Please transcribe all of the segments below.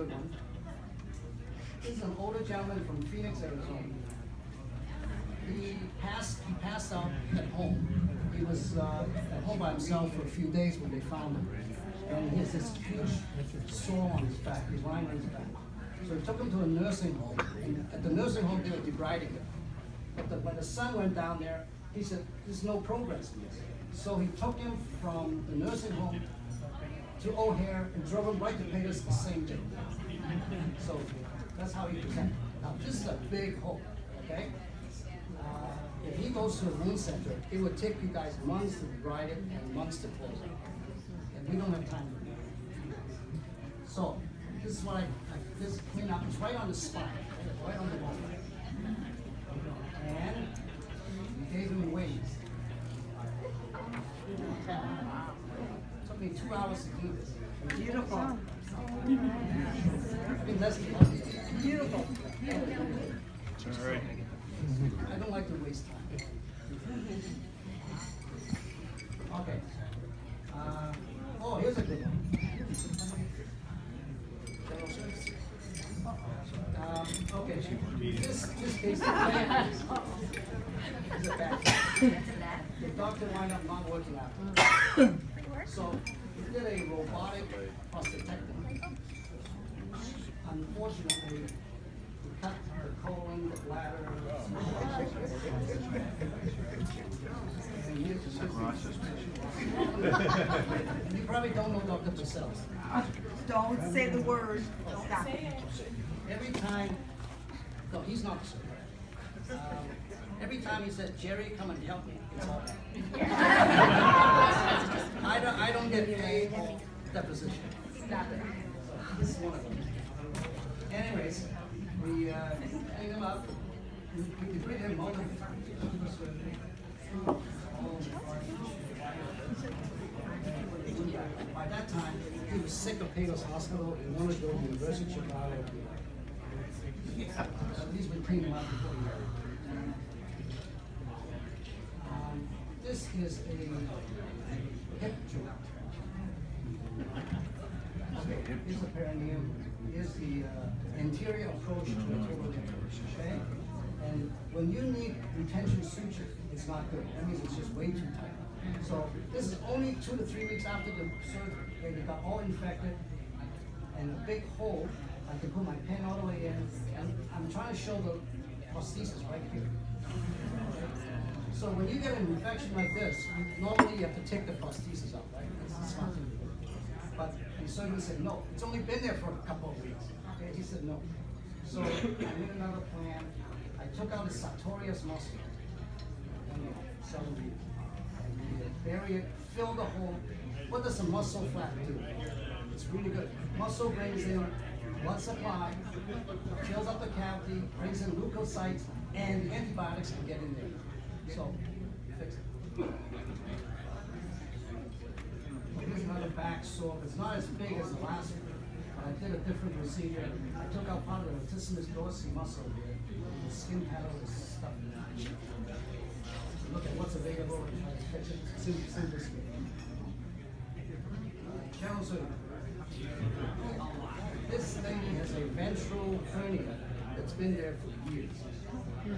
good one. This is an older gentleman from Phoenix, Arizona. He passed out at home. He was at home by himself for a few days when they found him. And he has this huge sore on his back. He's lying on his back. So he took him to a nursing home. And at the nursing home, they were debriding him. But when the son went down there, he said, there's no progress in this. So he took him from the nursing home to O'Hare and drove him right to Peters the same day. So that's how he presented. Now this is a big hole, okay? If he goes to a wound center, it would take you guys months to debride it and months to close it. And we don't have time for that. So this is what this cleanup is right on the spine, right on the bone. And we gave him weight. Took me 2 hours to do this. Beautiful. I mean, that's beautiful. It's all right. I don't like to waste time. Okay. Oh, here's a good one. Okay. This case is a bad case. The doctor wound up not working out. So we did a robotic prostatectomy. Unfortunately, we cut the colon, the bladder, and you probably don't know Dr. Purcell. Don't say the word. Stop. Every time, no, he's not the every time he said, Jerry, come and help me, it's all bad. I don't get paid for deposition. Stop it. So this is one of them. Anyways, we hang him up. We bring him multiple times. By that time, he was sick of Pecos Hospital. He wanted to go to the University of Chicago. At least we cleaned him up before he married. This is a hip joint. Okay, here's the perineum. Here's the anterior approach to the total hip. Okay? And when you need retention suture, it's not good. That means it's just way too tight. So this is only 2 to 3 weeks after the surgery, where they got all infected and a big hole. I can put my pen all the way in, and I'm trying to show the prosthesis right here. So when you get an infection like this, normally you have to take the prosthesis out, right? It's not too good. But the surgeon said, no, it's only been there for a couple of weeks. Okay, he said no. So I made another plan. I took out the sartorius muscle, and bury it, fill the hole. What does a muscle flap do? It's really good. Muscle brings in blood supply, fills up the cavity, brings in leukocytes, and antibiotics can get in there. So, fix it. Here's another back sore. It's not as big as the last one. I did a different procedure. I took out part of the latissimus dorsi muscle here. The skin paddle is stuck in there. Look at what's available and try to fix it. Simple skin. Channel surgery. This lady has a ventral hernia that's been there for years.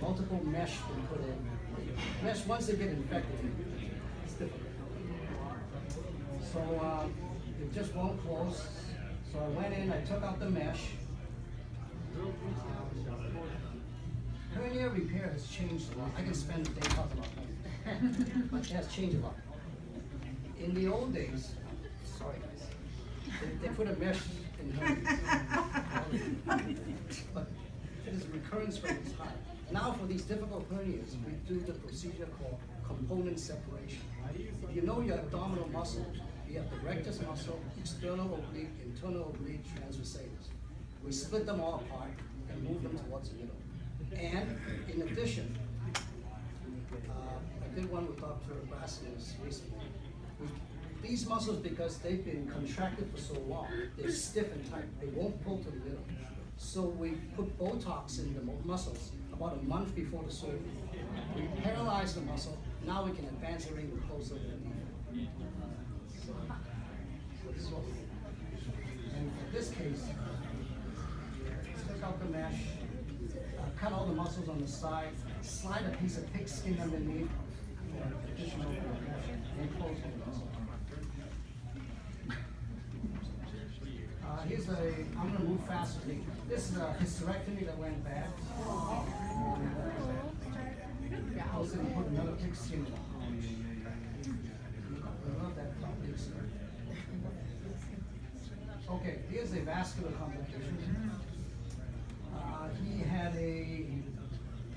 Multiple mesh been put in. Mesh, once they get infected, it's difficult. So it just won't close. So I went in, I took out the mesh. Hernia repair has changed a lot. I can spend a day talking about hernia, but it has changed a lot. In the old days, sorry guys, they put a mesh in hernia. But its recurrence rate is high. Now for these difficult hernias, we do the procedure called component separation. You know your abdominal muscles. You have the rectus muscle, external oblique, internal oblique, transversalis. We split them all apart and move them towards the middle. And in addition, I did one with Dr. Bassius recently. These muscles, because they've been contracted for so long, they're stiff and tight. They won't pull to the middle. So we put Botox in the muscles about a month before the surgery. We paralyze the muscle. Now we can advance everything closer to the knee. And for this case, the mesh, cut all the muscles on the side, slide a piece of pig skin underneath, additional mesh, and close the muscle. I'm gonna move faster. This is a hysterectomy that went bad. I was gonna put another pig skin on. I love that pig skin. Okay, here's a vascular complication. He had a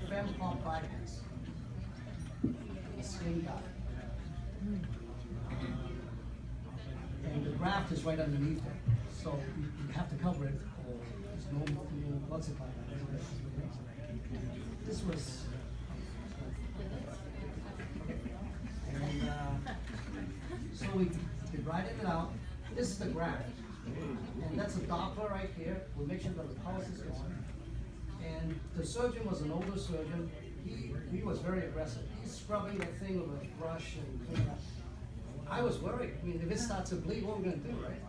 fem pop bypass. The skin died. And the graft is right underneath it. So you have to cover it, or there's no blood supply. This was, and so we divided it out. This is the graft, and that's a Doppler right here. We make sure that the pulse is going. And the surgeon was an older surgeon. He was very aggressive. He's scrubbing that thing with a brush and cleaning up. I was worried. I mean, if it starts to bleed, what are we going to do, right?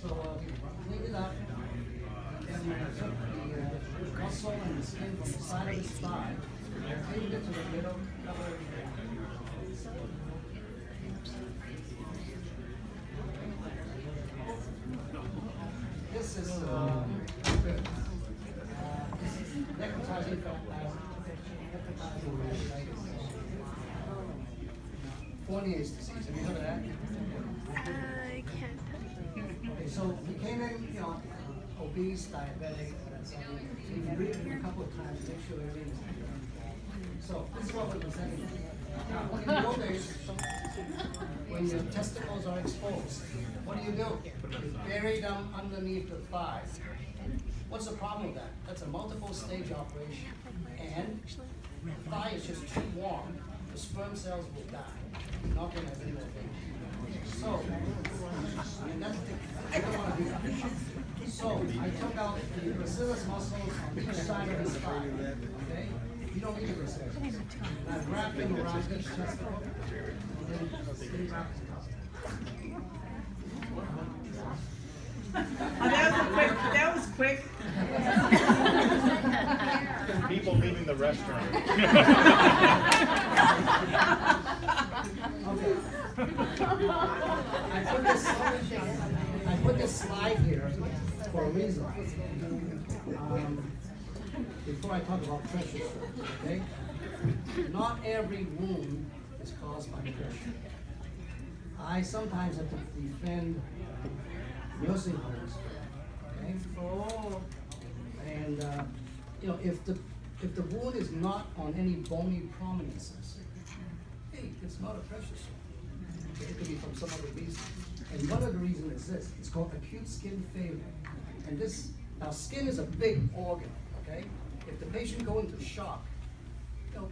So we cleaned it up, and we took the muscle and the skin from the side of his thigh, cleaned it to the middle, covered it. This is necrotizing Fournier's disease. Have you heard of that? I can't. Okay, so we came in, obese, diabetic, we breathed a couple of times to make sure everything is good. So this is what we're presenting. Now, in the old days, when your testicles are exposed, what do? You bury them underneath the thigh. What's the problem with that? That's a multiple stage operation. And the thigh is just too warm, the sperm cells will die. You're not going to have any more babies. So, and that's I don't want to do that. So, I took out the gracilis muscles on each side of his thigh. Okay? You don't need a gracilis. And I wrap them around each testicle, and then wrap it up. Oh, that was quick. People leaving the restaurant. Okay. I put this slide here for a reason. Before I talk about pressure, okay? Not every wound is caused by pressure. I sometimes have to defend nursing homes, okay? Oh. And if the wound is not on any bony prominences, hey, it's not a pressure sore. Okay, it could be from some other reason. And one of the reasons is this: it's called acute skin failure. And now skin is a big organ, okay? If the patient goes into shock,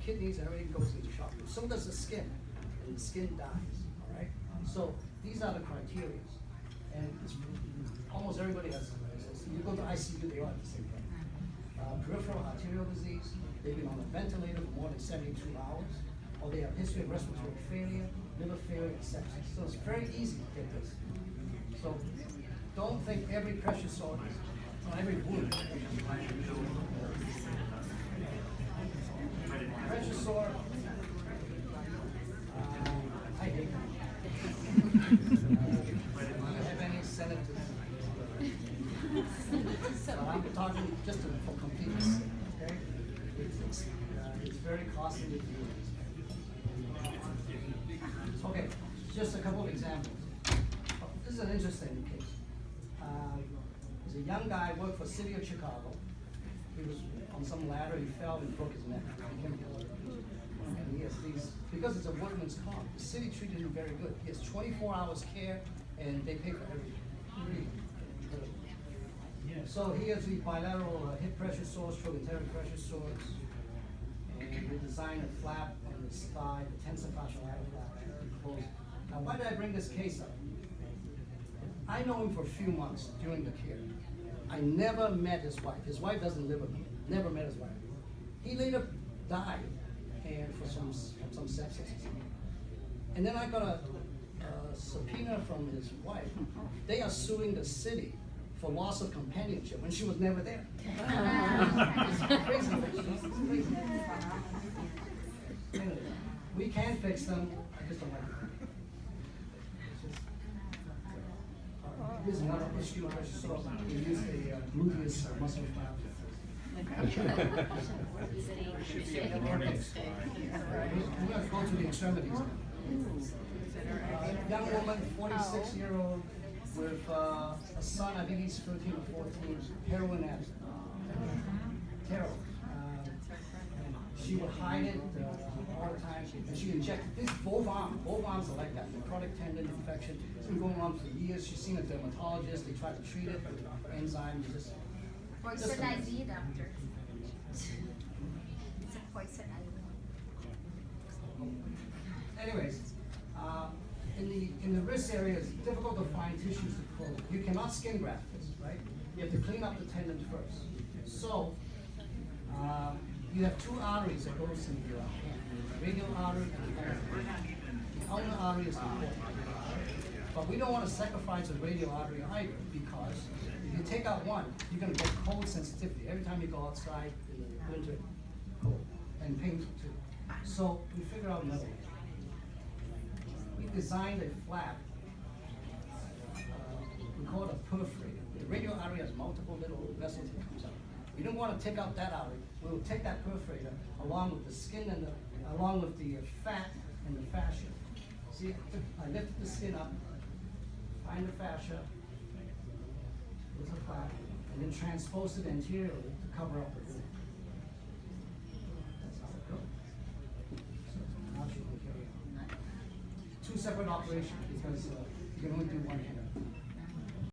kidneys and everything goes into shock. So does the skin, and the skin dies. All right. So these are the criteria, and almost everybody has. You go to ICU, they all have the same thing. Peripheral arterial disease, they've been on a ventilator for more than 72 hours, or they have history of respiratory failure, liver failure, and sepsis. So it's very easy to get this. So don't think every pressure sore is, or every wound. Pressure sore, I hate them. I don't have any senators. I'm talking just for completeness, okay? It's very costly to do this. Okay, just a couple of examples. This is an interesting case. There's a young guy worked for the city of Chicago. He was on some ladder, he fell and broke his neck. He came to and he has these, because it's a workman's comp, the city treated him very good. He has 24 hours care and they pay for everything. So he has the bilateral hip pressure sores, trochanteric pressure sores, and we designed a flap on his thigh, the tensor fasciitis flap. Now, why did I bring this case up? I know him for a few months during the care. I never met his wife. His wife doesn't live with him. Never met his wife. He later died, and for some sepsis. And then I got a subpoena from his wife. They are suing the city for loss of companionship when she was never there. It's crazy. It's crazy. Anyway, we can fix them. I just don't like them. Here's another issue I just saw. We use the gluteus muscle flap. We're going to go to the extremities now. Young woman, 46-year-old, with a son, I think he's 13 or 14, heroin addict. Terrible. She would hide it all the time, and she injected this both arms are like that, necrotic tendon infection. It's been going on for years. She's seen a dermatologist. They tried to treat it with enzymes. Poison ivy, doctor. It's a poison ivy. Anyways, in the wrist area, it's difficult to find tissues to pull. You cannot skin graft this, right? You have to clean up the tendons first. So, you have two arteries that goes in your hand, the radial artery and the ulnar artery. The ulnar artery is important. But we don't want to sacrifice the radial artery either, because if you take out one, you're going to get cold sensitivity. Every time you go outside in the winter, cold, and painful too. So we figure out another way. We designed a flap. We call it a perforator. The radial artery has multiple little vessels that comes out. We don't want to take out that artery. We will take that perforator along with the skin and along with the fat and the fascia. See, I lifted the skin up, find the fascia, with a flap, and then transpose it anteriorly to cover up the wound. That's how it goes. So now she can carry on. Two separate operations because you can only do one hand.